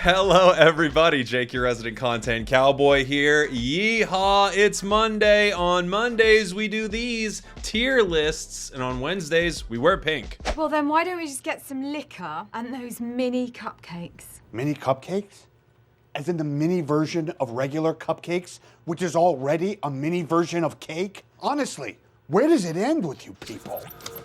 Hello everybody, Jake your resident content cowboy here. Yeehaw, it's Monday. On Mondays we do these tier lists, and on Wednesdays we wear pink. Well then why don't we just get some liquor and those mini cupcakes? Mini cupcakes? As in the mini version of regular cupcakes, which is already a mini version of cake? Honestly, where does it end with you people?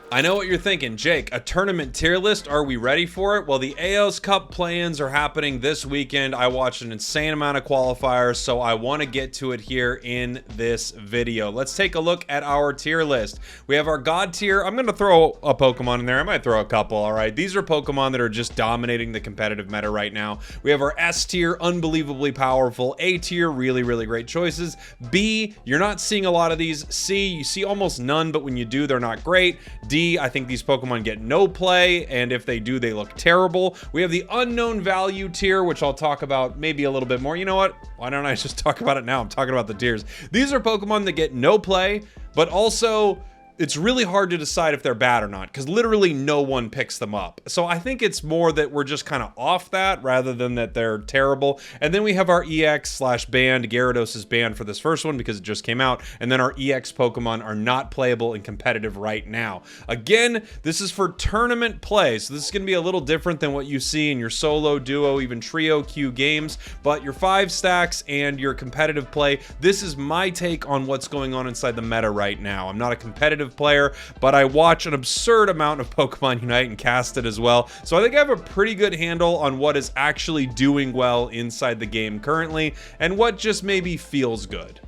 I know what you're thinking, Jake, a tournament tier list, are we ready for it? Well, the Aeos Cup play-ins are happening this weekend. I watched an insane amount of qualifiers, so I want to get to it here in this video. Let's take a look at our tier list. We have our God tier. I'm going to throw a Pokemon in there. I might throw a couple, all right? These are Pokemon that are just dominating the competitive meta right now. We have our S tier, unbelievably powerful. A tier, really, really great choices. B, you're not seeing a lot of these. C, you see almost none, but when you do, they're not great. D, I think these Pokemon get no play, and if they do, they look terrible. We have the unknown value tier, which I'll talk about maybe a little bit more. You know what? Why don't I just talk about it now? I'm talking about the tiers. These are Pokemon that get no play, but also it's really hard to decide if they're bad or not, because literally no one picks them up. So I think it's more that we're just kind of off that rather than that they're terrible. And then we have our EX/banned. Gyarados is banned for this first one because it just came out. And then our EX Pokemon are not playable in competitive right now. Again, this is for tournament play, so this is going to be a little different than what you see in your solo, duo, even trio queue games. But your 5 stacks and your competitive play, this is my take on what's going on inside the meta right now. I'm not a competitive player, but I watch an absurd amount of Pokemon Unite and cast it as well. So I think I have a pretty good handle on what is actually doing well inside the game currently and what just maybe feels good.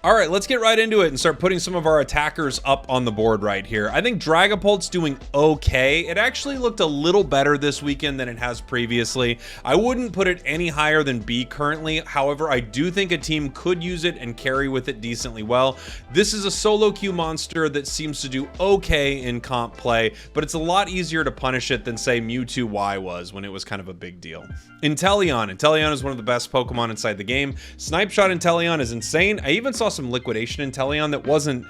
All right, let's get right into it and start putting some of our attackers up on the board right here. I think Dragapult's doing okay. It actually looked a little better this weekend than it has previously. I wouldn't put it any higher than B currently. However, I do think a team could use it and carry with it decently well. This is a solo queue monster that seems to do okay in comp play, but it's a lot easier to punish it than, say, Mewtwo Y was when it was kind of a big deal. Inteleon is one of the best Pokemon inside the game. Snipe Shot Inteleon is insane. I even saw some liquidation Inteleon that wasn't,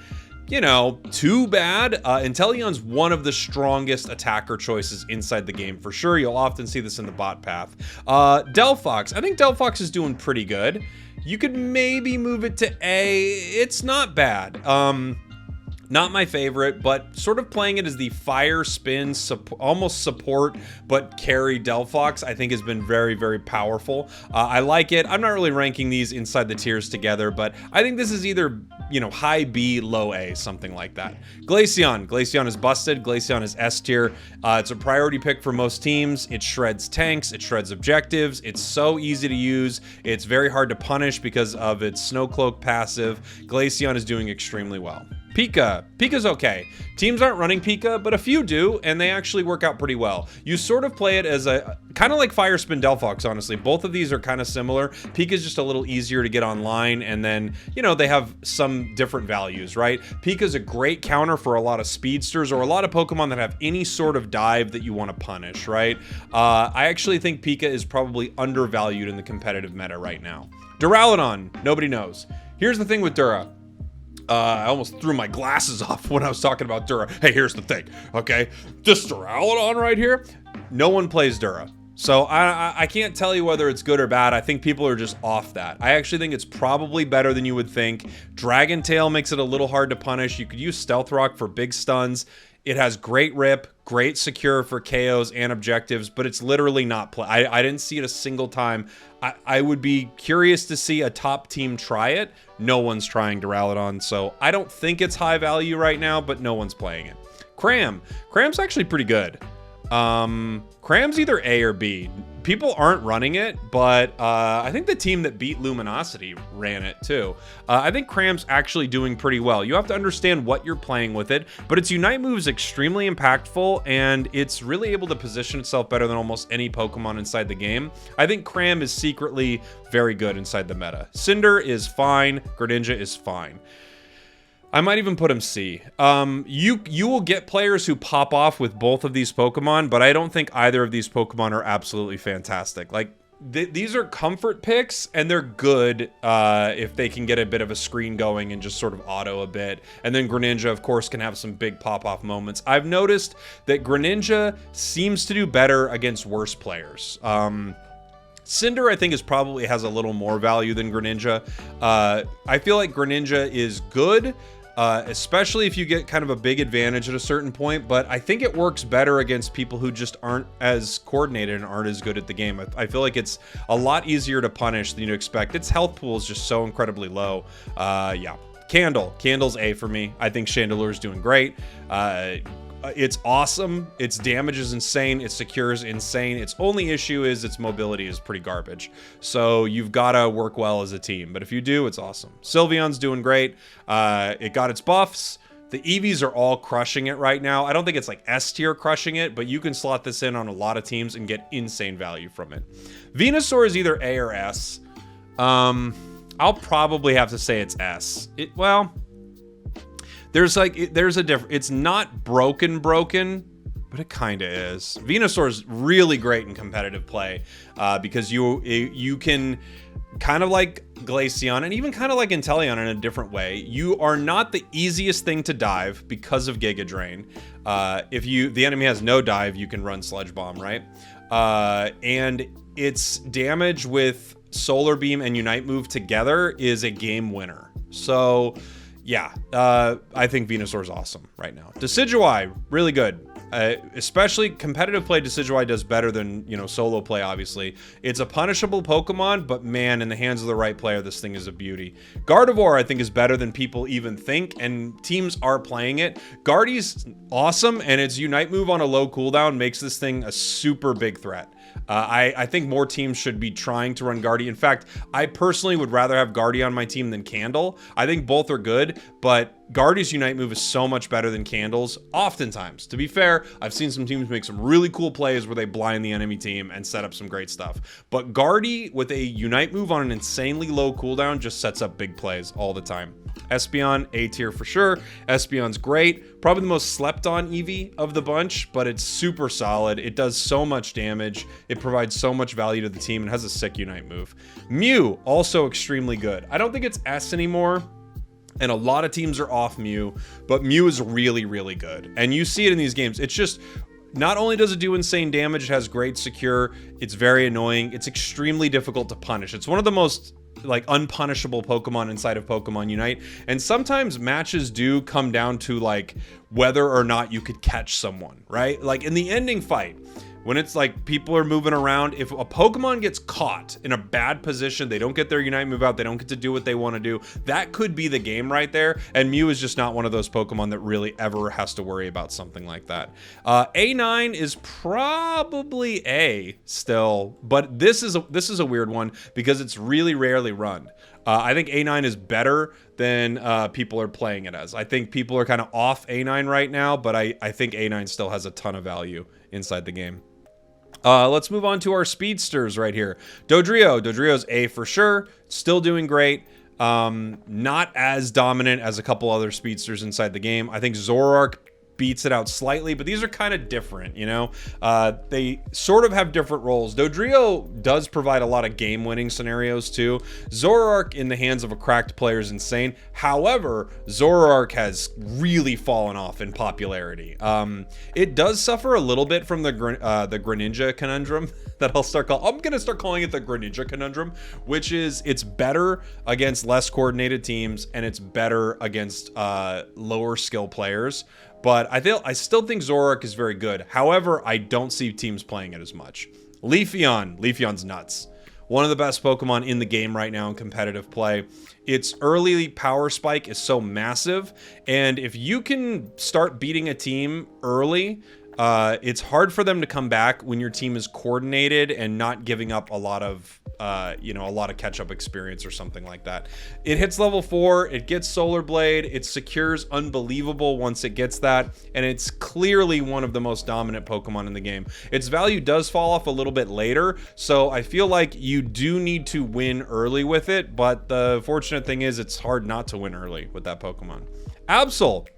you know, too bad. Inteleon's one of the strongest attacker choices inside the game for sure. You'll often see this in the bot path. Delphox, I think Delphox is doing pretty good. You could maybe move it to A. It's not bad. Not my favorite, but sort of playing it as the fire spin, almost support, but carry Delphox, I think has been very, very powerful. I like it. I'm not really ranking these inside the tiers together, but I think this is either, you know, high B, low A, something like that. Glaceon is busted. Glaceon is S tier. It's a priority pick for most teams. It shreds tanks. It shreds objectives. It's so easy to use. It's very hard to punish because of its Snow Cloak passive. Glaceon is doing extremely well. Pika's okay. Teams aren't running Pika, but a few do, and they actually work out pretty well. You sort of play it as a kind of like Fire Spin Delphox, honestly. Both of these are kind of similar. Pika's just a little easier to get online, and then, you know, they have some different values, right? Pika's a great counter for a lot of speedsters or a lot of Pokemon that have any sort of dive that you want to punish, right? I actually think Pika is probably undervalued in the competitive meta right now. Duraludon, nobody knows. Here's the thing with Dura. I almost threw my glasses off when I was talking about Dura. Hey, here's the thing, okay? This Duraludon right here, no one plays Dura. So I can't tell you whether it's good or bad. I think people are just off that. I actually think it's probably better than you would think. Dragon Tail makes it a little hard to punish. You could use Stealth Rock for big stuns. It has great rip, great secure for KOs and objectives, but it's literally not play. I didn't see it a single time. I would be curious to see a top team try it. No one's trying Duraludon, so I don't think it's high value right now, but no one's playing it. Cram's actually pretty good. Cram's either A or B. People aren't running it, but I think the team that beat Luminosity ran it too. I think Cram's actually doing pretty well. You have to understand what you're playing with it, but its Unite move is extremely impactful, and it's really able to position itself better than almost any Pokemon inside the game. I think Cram is secretly very good inside the meta. Cinder is fine. Greninja is fine. I might even put him C. You will get players who pop off with both of these Pokemon, but I don't think either of these Pokemon are absolutely fantastic. Like, these are comfort picks, and they're good if they can get a bit of a screen going and just sort of auto a bit. And then Greninja, of course, can have some big pop-off moments. I've noticed that Greninja seems to do better against worse players. Cinder, I think, probably has a little more value than Greninja. I feel like Greninja is good, especially if you get kind of a big advantage at a certain point, but I think it works better against people who just aren't as coordinated and aren't as good at the game. I feel like it's a lot easier to punish than you'd expect. Its health pool is just so incredibly low. Yeah. Candle's A for me. I think Chandelure's doing great. It's awesome. Its damage is insane. Its secure is insane. Its only issue is its mobility is pretty garbage. So you've got to work well as a team. But if you do, it's awesome. Sylveon's doing great. It got its buffs. The EVs are all crushing it right now. I don't think it's like S tier crushing it, but you can slot this in on a lot of teams and get insane value from it. Venusaur is either A or S. I'll probably have to say it's S. There's a difference. It's not broken, but it kind of is. Venusaur's really great in competitive play because you can kind of like Glaceon and even kind of like Inteleon in a different way. You are not the easiest thing to dive because of Giga Drain. If the enemy has no dive, you can run Sludge Bomb, right? And its damage with Solar Beam and Unite Move together is a game winner. So yeah, I think Venusaur's awesome right now. Decidueye, really good. Especially competitive play, Decidueye does better than, solo play, obviously. It's a punishable Pokemon, but man, in the hands of the right player, this thing is a beauty. Gardevoir, I think, is better than people even think, and teams are playing it. Guardy's awesome, and its Unite move on a low cooldown makes this thing a super big threat. I think more teams should be trying to run Guardy. In fact, I personally would rather have Guardy on my team than Candle. I think both are good, but Guardy's Unite move is so much better than Candle's, oftentimes. To be fair, I've seen some teams make some really cool plays where they blind the enemy team and set up some great stuff. But Guardy with a Unite move on an insanely low cooldown just sets up big plays all the time. Espeon, A tier for sure. Espeon's great. Probably the most slept on Eevee of the bunch, but it's super solid. It does so much damage. It provides so much value to the team and has a sick Unite move. Mew, also extremely good. I don't think it's S anymore, and a lot of teams are off Mew, but Mew is really, really good. And you see it in these games. It's just, not only does it do insane damage, it has great secure, it's very annoying, it's extremely difficult to punish. It's one of the most unpunishable Pokemon inside of Pokemon Unite, and sometimes matches do come down to whether or not you could catch someone, right? Like in the ending fight, when it's people are moving around, if a Pokemon gets caught in a bad position, they don't get their Unite move out, they don't get to do what they want to do, that could be the game right there, and Mew is just not one of those Pokemon that really ever has to worry about something like that. A9 is probably A still, but this is a weird one because it's really rarely run. I think A9 is better than people are playing it as. I think people are kind of off A9 right now, but I think A9 still has a ton of value inside the game. Let's move on to our speedsters right here. Dodrio's A for sure. Still doing great. Not as dominant as a couple other speedsters inside the game. I think Zoroark beats it out slightly, but these are kind of different, they sort of have different roles. Dodrio does provide a lot of game-winning scenarios too. Zoroark in the hands of a cracked player is insane. However, Zoroark has really fallen off in popularity. It does suffer a little bit from the Greninja conundrum that I'm gonna start calling it the Greninja conundrum, which is it's better against less coordinated teams and it's better against lower skill players. But I still think Zoroark is very good. However, I don't see teams playing it as much. Leafeon's nuts. One of the best Pokemon in the game right now in competitive play. Its early power spike is so massive, and if you can start beating a team early, it's hard for them to come back when your team is coordinated and not giving up a lot of catch-up experience or something like that. It hits level 4, it gets Solar Blade, it secures unbelievable once it gets that, and it's clearly one of the most dominant Pokemon in the game. Its value does fall off a little bit later, so I feel like you do need to win early with it, but the fortunate thing is it's hard not to win early with that Pokemon. Absol,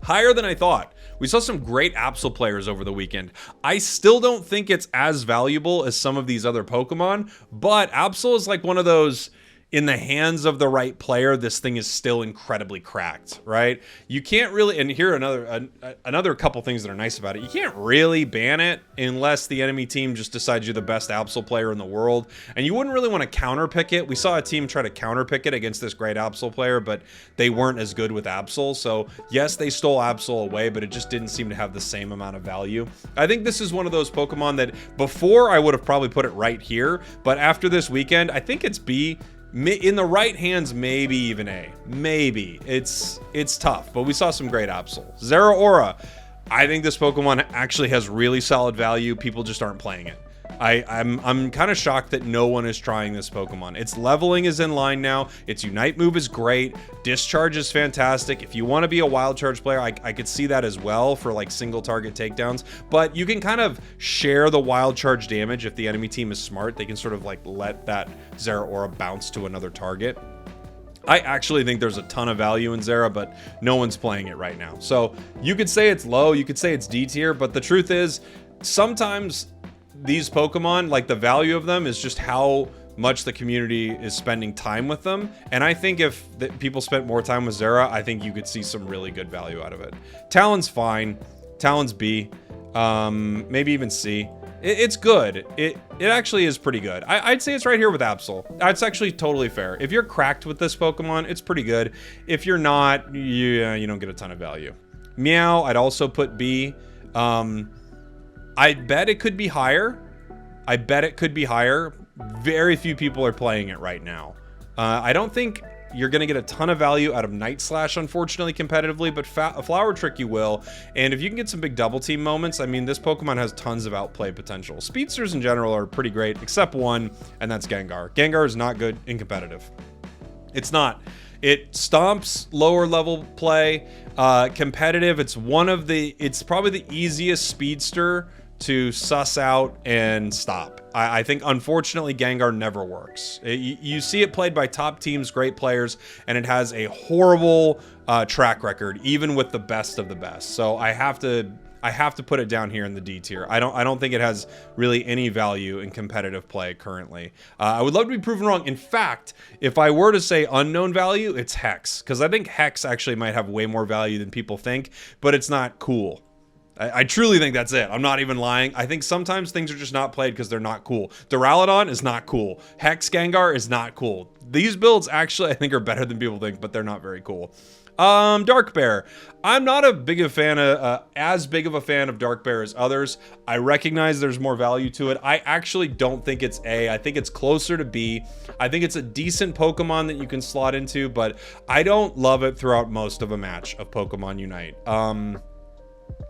higher than I thought. We saw some great Absol players over the weekend. I still don't think it's as valuable as some of these other Pokemon, but Absol is one of those, in the hands of the right player, this thing is still incredibly cracked, right? You can't really, and here another couple things that are nice about it. You can't really ban it unless the enemy team just decides you're the best Absol player in the world, and you wouldn't really want to counterpick it. We saw a team try to counterpick it against this great Absol player, but they weren't as good with Absol. So yes, they stole Absol away, but it just didn't seem to have the same amount of value. I think this is one of those Pokemon that before I would have probably put it right here, but after this weekend, I think it's B. In the right hands, maybe even A. Maybe. It's tough, but we saw some great Absol. Zeraora. I think this Pokemon actually has really solid value. People just aren't playing it. I'm kind of shocked that no one is trying this Pokemon. Its leveling is in line now. Its Unite move is great. Discharge is fantastic. If you want to be a Wild Charge player, I could see that as well for like single target takedowns. But you can kind of share the Wild Charge damage if the enemy team is smart. They can sort of like let that Zeraora bounce to another target. I actually think there's a ton of value in Zera, but no one's playing it right now. So you could say it's low, you could say it's D tier, but the truth is sometimes these Pokemon, like the value of them is just how much the community is spending time with them. And I think if people spent more time with Zera, I think you could see some really good value out of it. Talon's fine. Talon's B. Maybe even C. It's good. It actually is pretty good. I'd say it's right here with Absol. It's actually totally fair. If you're cracked with this Pokemon, it's pretty good. If you're not, you don't get a ton of value. Meow, I'd also put B. I bet it could be higher. I bet it could be higher. Very few people are playing it right now. I don't think you're going to get a ton of value out of Night Slash, unfortunately, competitively, but a Flower Trick you will. And if you can get some big double team moments, I mean, this Pokemon has tons of outplay potential. Speedsters in general are pretty great, except one, and that's Gengar. Gengar is not good in competitive. It's not. It stomps lower level play. Competitive, it's probably the easiest Speedster to suss out and stop. I think, unfortunately, Gengar never works. You see it played by top teams, great players, and it has a horrible track record, even with the best of the best. So I have to put it down here in the D tier. I don't think it has really any value in competitive play currently. I would love to be proven wrong. In fact, if I were to say unknown value, it's Hex, because I think Hex actually might have way more value than people think, but it's not cool. I truly think that's it. I'm not even lying. I think sometimes things are just not played because they're not cool. Duraludon is not cool. Hex Gengar is not cool. These builds actually I think are better than people think, but they're not very cool. Dark Bear. I'm not as big of a fan of Dark Bear as others. I recognize there's more value to it. I actually don't think it's A. I think it's closer to B. I think it's a decent Pokemon that you can slot into, but I don't love it throughout most of a match of Pokemon Unite.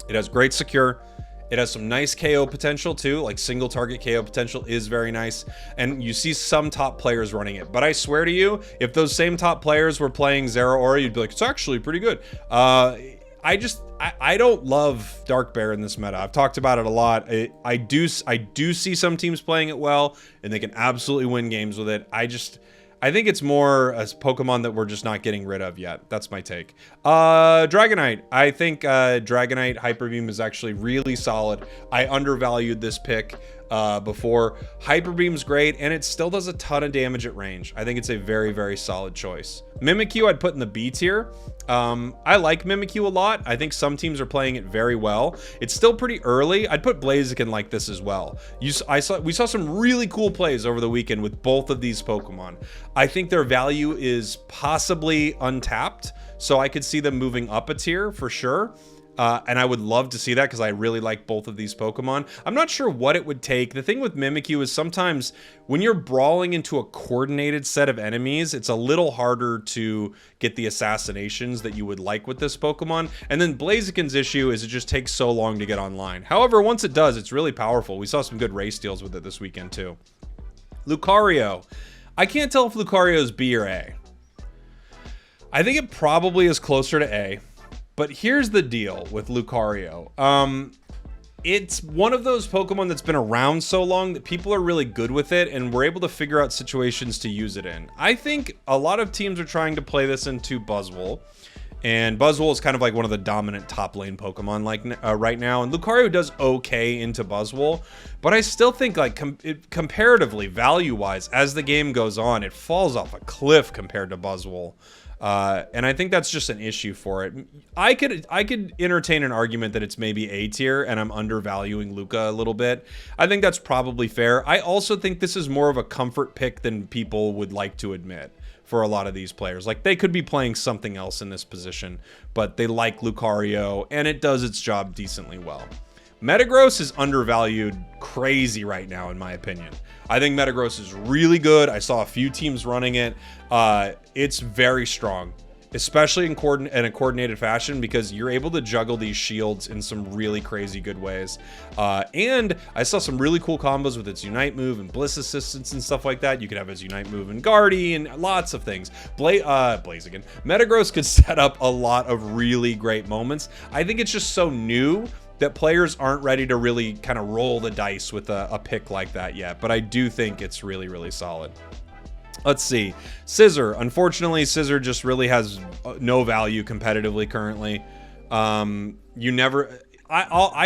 It has great secure. It has some nice KO potential too, like single target KO potential is very nice. And you see some top players running it. But I swear to you, if those same top players were playing Zeraora, you'd be like, it's actually pretty good. I don't love Dark Bear in this meta. I've talked about it a lot. I do see some teams playing it well, and they can absolutely win games with it. I think it's more a Pokemon that we're just not getting rid of yet. That's my take. Dragonite. I think Dragonite Hyper Beam is actually really solid. I undervalued this pick before. Hyper Beam's great, and it still does a ton of damage at range. I think it's a very, very solid choice. Mimikyu I'd put in the B tier. I like Mimikyu a lot. I think some teams are playing it very well. It's still pretty early. I'd put Blaziken like this as well. We saw some really cool plays over the weekend with both of these Pokemon. I think their value is possibly untapped, so I could see them moving up a tier for sure. And I would love to see that because I really like both of these Pokemon. I'm not sure what it would take. The thing with Mimikyu is sometimes when you're brawling into a coordinated set of enemies, it's a little harder to get the assassinations that you would like with this Pokemon. And then Blaziken's issue is it just takes so long to get online. However, once it does, it's really powerful. We saw some good race deals with it this weekend too. Lucario. I can't tell if Lucario is B or A. I think it probably is closer to A. But here's the deal with Lucario. It's one of those Pokemon that's been around so long that people are really good with it and we're able to figure out situations to use it in. I think a lot of teams are trying to play this into Buzwole. And Buzwole is kind of like one of the dominant top lane Pokemon right now. And Lucario does okay into Buzwole, but I still think like comparatively, value-wise, as the game goes on, it falls off a cliff compared to Buzwole. And I think that's just an issue for it. I could entertain an argument that it's maybe A tier and I'm undervaluing Luca a little bit. I think that's probably fair. I also think this is more of a comfort pick than people would like to admit for a lot of these players. Like, they could be playing something else in this position, but they like Lucario and it does its job decently well. Metagross is undervalued crazy right now, in my opinion. I think Metagross is really good. I saw a few teams running it. It's very strong, especially in a coordinated fashion, because you're able to juggle these shields in some really crazy good ways. And I saw some really cool combos with its Unite move and Bliss Assistance and stuff like that. You could have its Unite move and Guardy and lots of things. Blaziken. Metagross could set up a lot of really great moments. I think it's just so new that players aren't ready to really kind of roll the dice with a pick like that yet. But I do think it's really, really solid. Let's see. Scissor. Unfortunately, Scissor just really has no value competitively currently. I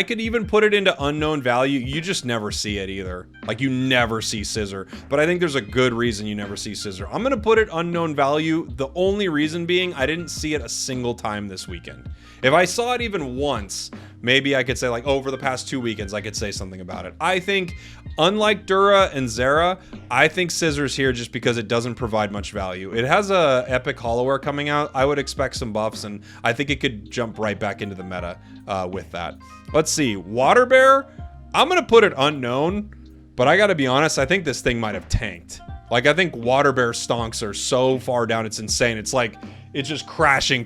could even put it into unknown value. You just never see it either. Like, you never see Scissor. But I think there's a good reason you never see Scissor. I'm going to put it unknown value. The only reason being I didn't see it a single time this weekend. If I saw it even once, maybe I could say, like, over the past 2 weekends, I could say something about it. I think, unlike Dura and Zera, I think Scissor's here just because it doesn't provide much value. It has a Epic Hollowware coming out. I would expect some buffs, and I think it could jump right back into the meta with that. Let's see. Water Bear, I'm going to put it unknown, but I got to be honest, I think this thing might have tanked. Like, I think Water Bear stonks are so far down, it's insane. It's like, it's just crashing.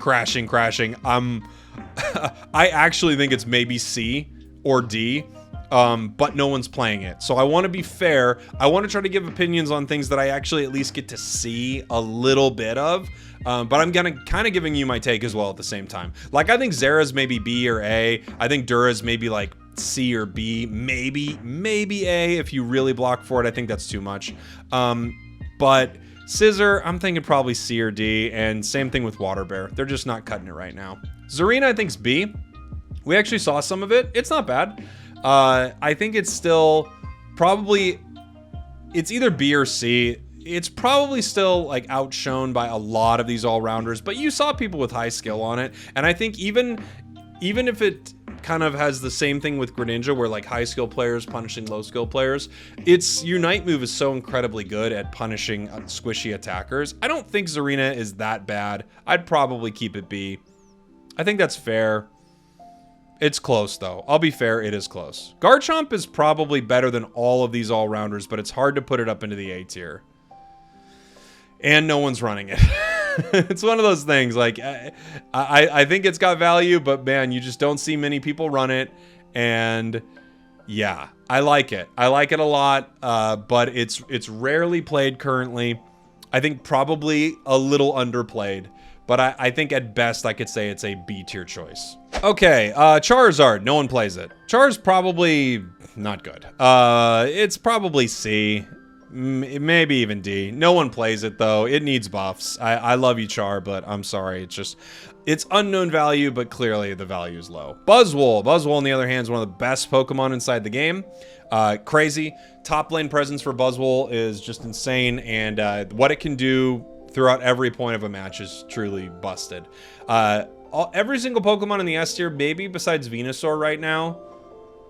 I actually think it's maybe C or D, but no one's playing it. So I want to be fair. I want to try to give opinions on things that I actually at least get to see a little bit of. But I'm kind of giving you my take as well at the same time. Like, I think Zera's maybe B or A. I think Dura's maybe like C or B, maybe A if you really block for it. I think that's too much. But Scissor, I'm thinking probably C or D, and same thing with Water Bear. They're just not cutting it right now. Zarina, I think's B. We actually saw some of it. It's not bad. I think it's still probably, it's either B or C. It's probably still like outshone by a lot of these all-rounders, but you saw people with high skill on it. And I think even if it kind of has the same thing with Greninja, where like high skill players punishing low skill players, its Unite move is so incredibly good at punishing squishy attackers. I don't think Zarina is that bad. I'd probably keep it B. I think that's fair. It's close, though. I'll be fair, it is close. Garchomp is probably better than all of these all-rounders, but it's hard to put it up into the A tier. And no one's running it. It's one of those things, like, I think it's got value, but man, you just don't see many people run it. And yeah, I like it. I like it a lot, but it's rarely played currently. I think probably a little underplayed. But I think at best I could say it's a B tier choice. Okay, Charizard, no one plays it. Char's probably not good. It's probably C, maybe even D. No one plays it though. It needs buffs. I love you, Char, but I'm sorry. It's unknown value, but clearly the value is low. Buzwole, on the other hand, is one of the best Pokemon inside the game. Crazy. Top lane presence for Buzwole is just insane, and what it can do throughout every point of a match is truly busted. Every single Pokemon in the S tier, maybe besides Venusaur right now,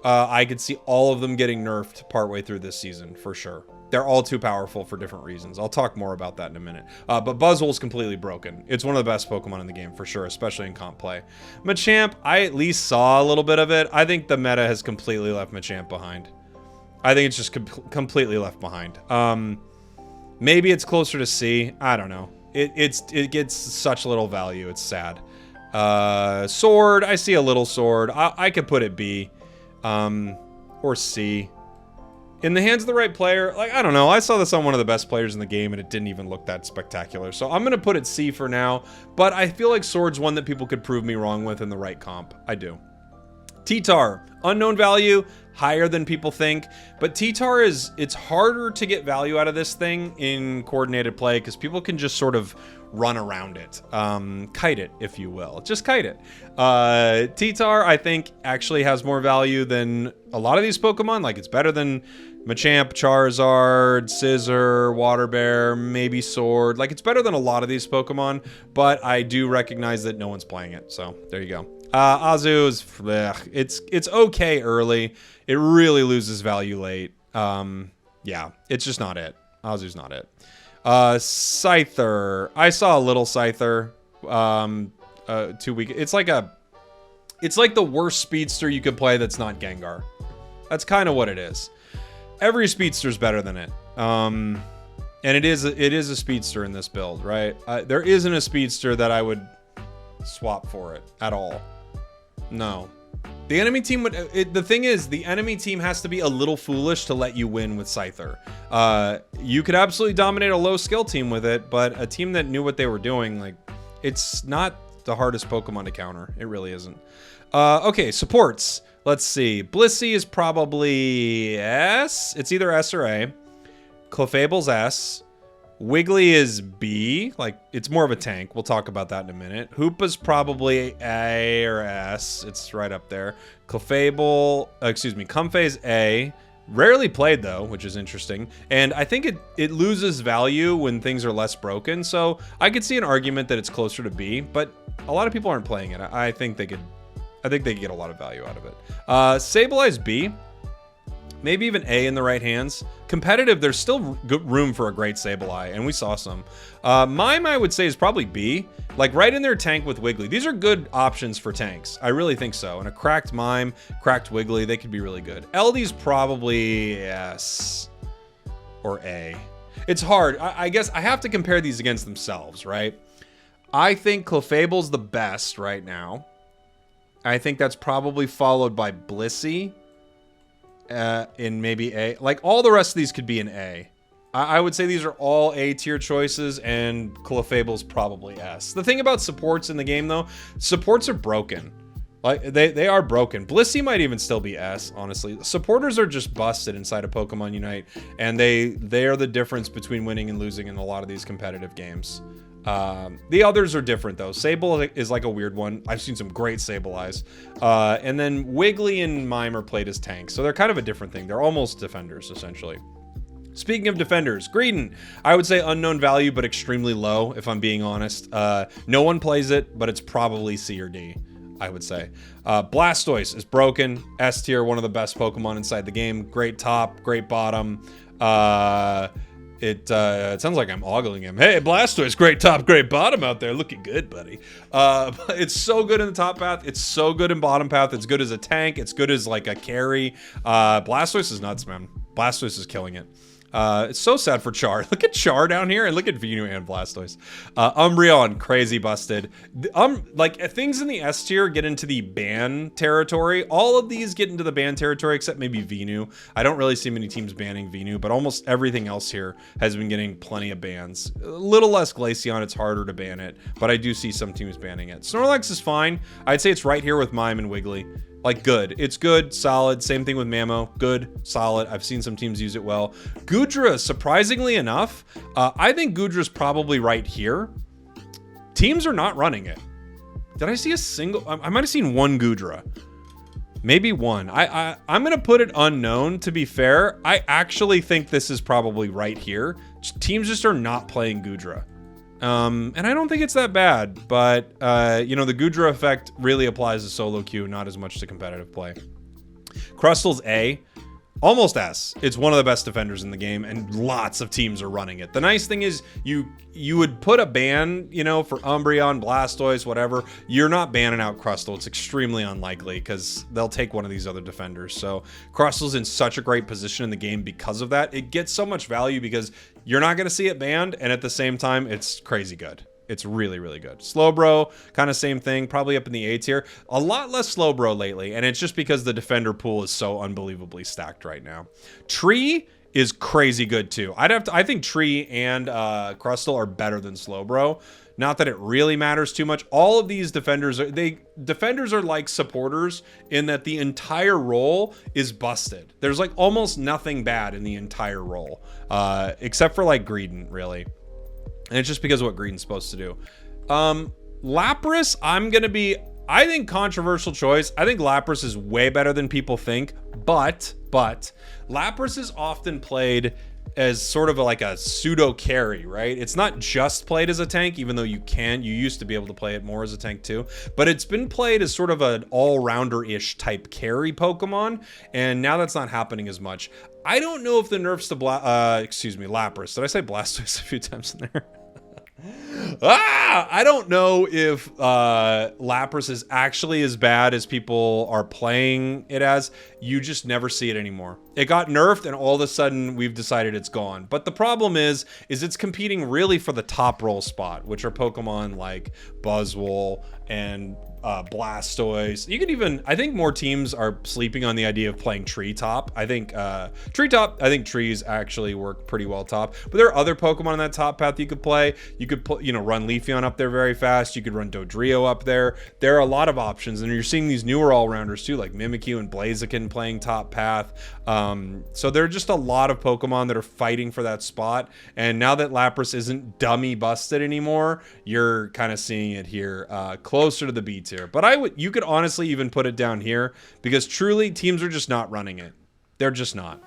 I could see all of them getting nerfed partway through this season, for sure. They're all too powerful for different reasons. I'll talk more about that in a minute. But Buzzwole's completely broken. It's one of the best Pokemon in the game, for sure, especially in comp play. Machamp, I at least saw a little bit of it. I think the meta has completely left Machamp behind. I think it's just completely left behind. Maybe it's closer to C. I don't know. It gets such little value. It's sad. Sword. I see a little Sword. I could put it B. Or C. In the hands of the right player, like, I don't know. I saw this on one of the best players in the game, and it didn't even look that spectacular. So I'm going to put it C for now. But I feel like Sword's one that people could prove me wrong with in the right comp. I do. T-Tar, unknown value, higher than people think, but T-Tar it's harder to get value out of this thing in coordinated play because people can just sort of run around it, kite it, if you will. Just kite it. T-Tar, I think, actually has more value than a lot of these Pokemon. Like, it's better than Machamp, Charizard, Scizor, Water Bear, maybe Sword. Like, it's better than a lot of these Pokemon, but I do recognize that no one's playing it. So, there you go. Azu is, it's okay early. It really loses value late. Yeah, it's just not it. Azu's not it. Scyther. I saw a little Scyther 2 weeks. It's like the worst Speedster you could play that's not Gengar. That's kind of what it is. Every Speedster's better than it. And it is a Speedster in this build, right? There isn't a Speedster that I would swap for it at all. No. The enemy team would... the thing is, the enemy team has to be a little foolish to let you win with Scyther. You could absolutely dominate a low skill team with it, but a team that knew what they were doing, like, it's not the hardest Pokemon to counter. It really isn't. Okay, supports. Let's see. Blissey is probably S. It's either S or A. Clefable's S. Wiggly is B. Like, it's more of a tank. We'll talk about that in a minute. Hoopa's probably A or S. It's right up there. Comfey is A. Rarely played, though, which is interesting. And I think it loses value when things are less broken. So I could see an argument that it's closer to B, but a lot of people aren't playing it. I think they could get a lot of value out of it. Sablei's B. Maybe even A in the right hands. Competitive, there's still good room for a great Sableye, and we saw some. Mime, I would say, is probably B. Like, right in their tank with Wiggly. These are good options for tanks. I really think so. And a cracked Mime, cracked Wiggly, they could be really good. LD's probably S or A. It's hard. I guess I have to compare these against themselves, right? I think Clefable's the best right now. I think that's probably followed by Blissey. In maybe A. Like, all the rest of these could be an A. I would say these are all A tier choices, and Clefable's probably S. The thing about supports in the game, though, supports are broken. Like, they are broken. Blissey might even still be S, honestly. Supporters are just busted inside of Pokemon Unite, and they are the difference between winning and losing in a lot of these competitive games. The others are different, though. Sable is like a weird one. I've seen some great Sableyes. And then Wiggly and Mime are played as tanks, so they're kind of a different thing. They're almost defenders, essentially. Speaking of defenders, Greedon, I would say unknown value, but extremely low, if I'm being honest. No one plays it, but it's probably C or D, I would say. Blastoise is broken. S tier, one of the best Pokemon inside the game. Great top, great bottom. It sounds like I'm ogling him. Hey, Blastoise, great top, great bottom out there. Looking good, buddy. It's so good in the top path. It's so good in bottom path. It's good as a tank. It's good as, like, a carry. Blastoise is nuts, man. Blastoise is killing it. It's so sad for Char. Look at Char down here, and look at Venu and Blastoise. Umbreon, crazy busted. Like, things in the S tier get into the ban territory. All of these get into the ban territory, except maybe Venu. I don't really see many teams banning Venu, but almost everything else here has been getting plenty of bans. A little less Glaceon, it's harder to ban it, but I do see some teams banning it. Snorlax is fine. I'd say it's right here with Mime and Wiggly. Like, good. It's good, solid. Same thing with Mamo. Good, solid. I've seen some teams use it well. Goodra, surprisingly enough, I think Goodra's probably right here. Teams are not running it. Did I see a single? I might have seen one Goodra. Maybe one. I'm going to put it unknown, to be fair. I actually think this is probably right here. Teams just are not playing Goodra. And I don't think it's that bad, but, you know, the Goodra effect really applies to solo queue, not as much to competitive play. Crustal's A, almost S. It's one of the best defenders in the game, and lots of teams are running it. The nice thing is you would put a ban, you know, for Umbreon, Blastoise, whatever. You're not banning out Crustal. It's extremely unlikely because they'll take one of these other defenders. So Crustal's in such a great position in the game because of that. It gets so much value because you're not going to see it banned, and at the same time, it's crazy good. It's really, really good. Slowbro, kind of same thing, probably up in the A tier. A lot less Slowbro lately, and it's just because the defender pool is so unbelievably stacked right now. Tree is crazy good too. I think Tree and Crustle are better than Slowbro. Not that it really matters too much. All of these defenders are like supporters in that the entire role is busted. There's like almost nothing bad in the entire role, except for like Greedent, really. And it's just because of what Greedent's supposed to do. Lapras, I think controversial choice. I think Lapras is way better than people think, but Lapras is often played as sort of like a pseudo carry, right? It's not just played as a tank, even though you used to be able to play it more as a tank too, but it's been played as sort of an all-rounder-ish type carry Pokemon, and now that's not happening as much. I don't know if the nerfs to Lapras. Did I say Blastoise a few times in there? I don't know if Lapras is actually as bad as people are playing it as. You just never see it anymore. It got nerfed and all of a sudden we've decided it's gone. But the problem is it's competing really for the top roll spot, which are Pokemon like Buzwole and Blastoise. You could even, I think more teams are sleeping on the idea of playing Tree Top. I think trees actually work pretty well top, but there are other Pokemon on that top path you could play. You could put, run Leafeon up there very fast. You could run Dodrio up there. There are a lot of options, and you're seeing these newer all-rounders too, like Mimikyu and Blaziken playing top path. So there are just a lot of Pokemon that are fighting for that spot, and now that Lapras isn't dummy busted anymore, you're kind of seeing it here closer to the B tier. But you could honestly even put it down here, because truly teams are just not running it. They're just not.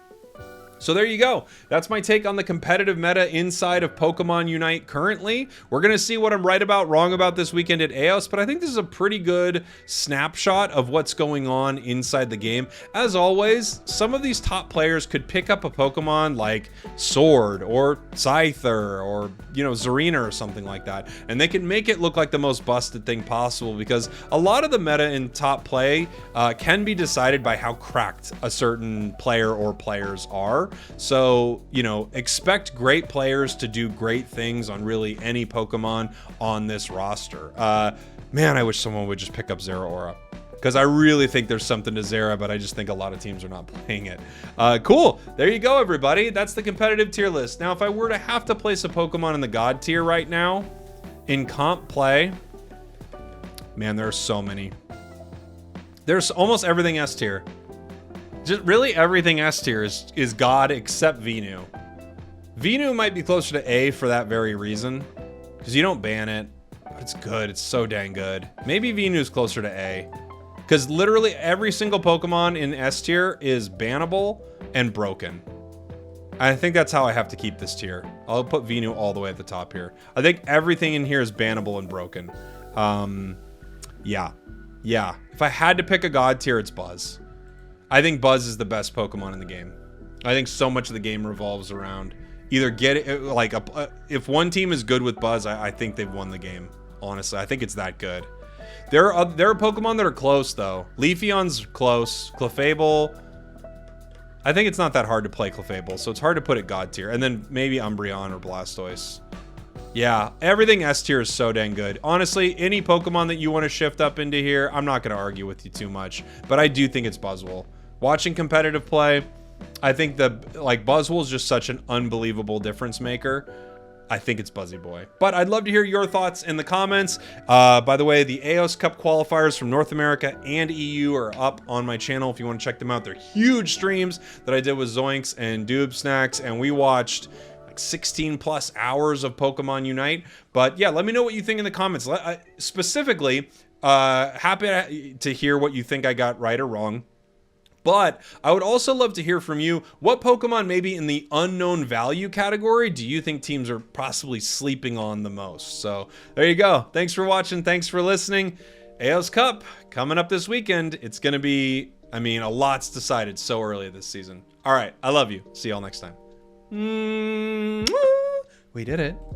So there you go. That's my take on the competitive meta inside of Pokemon Unite currently. We're going to see what I'm right about, wrong about this weekend at Aeos, but I think this is a pretty good snapshot of what's going on inside the game. As always, some of these top players could pick up a Pokemon like Sword or Scyther or, Zarina or something like that, and they can make it look like the most busted thing possible, because a lot of the meta in top play can be decided by how cracked a certain player or players are. So, expect great players to do great things on really any Pokemon on this roster. Man, I wish someone would just pick up Zeraora, because I really think there's something to Zera, but I just think a lot of teams are not playing it. Cool. There you go, everybody. That's the competitive tier list. Now, if I were to have to place a Pokemon in the God tier right now, in comp play, man, there are so many. There's almost everything S tier. Just really everything S tier is God except Venu. Venu might be closer to A for that very reason, because you don't ban it, but it's good. It's so dang good. Maybe Venu's closer to A, because literally every single Pokemon in S tier is bannable and broken. I think that's how I have to keep this tier. I'll put Venu all the way at the top here. I think everything in here is bannable and broken. Yeah. If I had to pick a God tier, it's Buzz. I think Buzz is the best Pokemon in the game. I think so much of the game revolves around either if one team is good with Buzz, I think they've won the game. Honestly, I think it's that good. There are Pokemon that are close though. Leafeon's close. Clefable, I think it's not that hard to play Clefable, so it's hard to put it God tier. And then maybe Umbreon or Blastoise. Yeah, everything S tier is so dang good. Honestly, any Pokemon that you want to shift up into here, I'm not going to argue with you too much, but I do think it's Buzwole. Watching competitive play, I think Buzwole is just such an unbelievable difference maker. I think it's Buzzy Boy. But I'd love to hear your thoughts in the comments. By the way, the Aeos Cup qualifiers from North America and EU are up on my channel if you want to check them out. They're huge streams that I did with Zoinks and Doob Snacks, and we watched 16 plus hours of Pokemon Unite. But yeah, let me know what you think in the comments. Specifically, happy to hear what you think I got right or wrong. But I would also love to hear from you. What Pokemon maybe in the unknown value category do you think teams are possibly sleeping on the most? So there you go. Thanks for watching. Thanks for listening. Aeos Cup coming up this weekend. It's going to be, a lot's decided so early this season. All right. I love you. See y'all next time. We did it.